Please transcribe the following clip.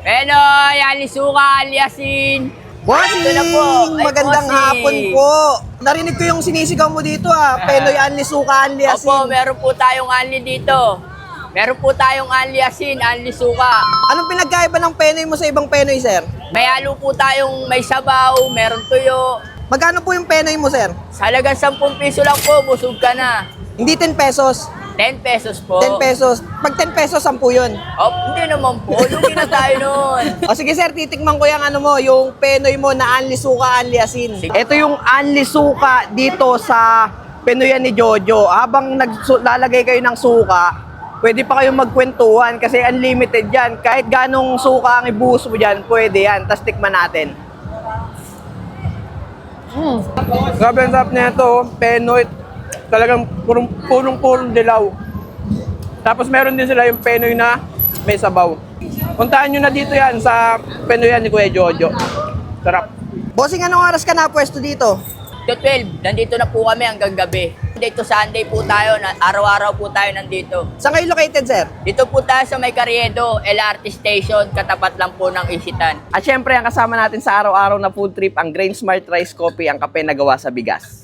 Penoy, Alisuka, Aliasin. Bossing! Ito na po. Ay, Magandang bossing. hapon po. Narinig ko yung sinisigaw mo dito Penoy Anli Suka Anli Asin. Opo, meron po tayong Anli dito. Meron po tayong Anli Asin, Anli Suka. Anong pinagkaiba ng Penoy mo sa ibang Penoy, sir? May halo po tayong may sabaw, meron tuyo. Magkano po yung Penoy mo, sir? Sa halagang 10 piso lang po, busog ka na. Hindi 10 pesos. 10 pesos po. 10 pesos. Pag 10 pesos, 10 yun. Oh, hindi naman po. Lugi na tayo nun. O sige sir, titikman ko yung Penoy mo na Anli Suka Anli Asin. Sige. Ito yung Anli Suka dito sa Penoyan ni Jojo. Habang naglalagay kayo ng suka, pwede pa kayong magkwentuhan kasi unlimited yan. Kahit ganong suka ang ibuhos mo dyan, pwede yan. Tapos tikman natin. Grabe ang sarap na ito, Penoy. Talagang punong-punong dilaw. Tapos meron din sila yung Penoy na may sabaw. Puntahan nyo na dito yan sa Penoyan ni Kuya Jojo. Sarap. Bossing, anong oras ka na pwesto dito? To 12, nandito na po kami hanggang gabi. Dito Sunday po tayo, araw-araw po tayo nandito. Saan kayo located, sir? Dito po tayo sa May Carriedo, LRT Station, katapat lang po ng Isitan. At syempre, ang kasama natin sa araw-araw na food trip, ang Grain Smart Rice Coffee, ang kape na gawa sa bigas.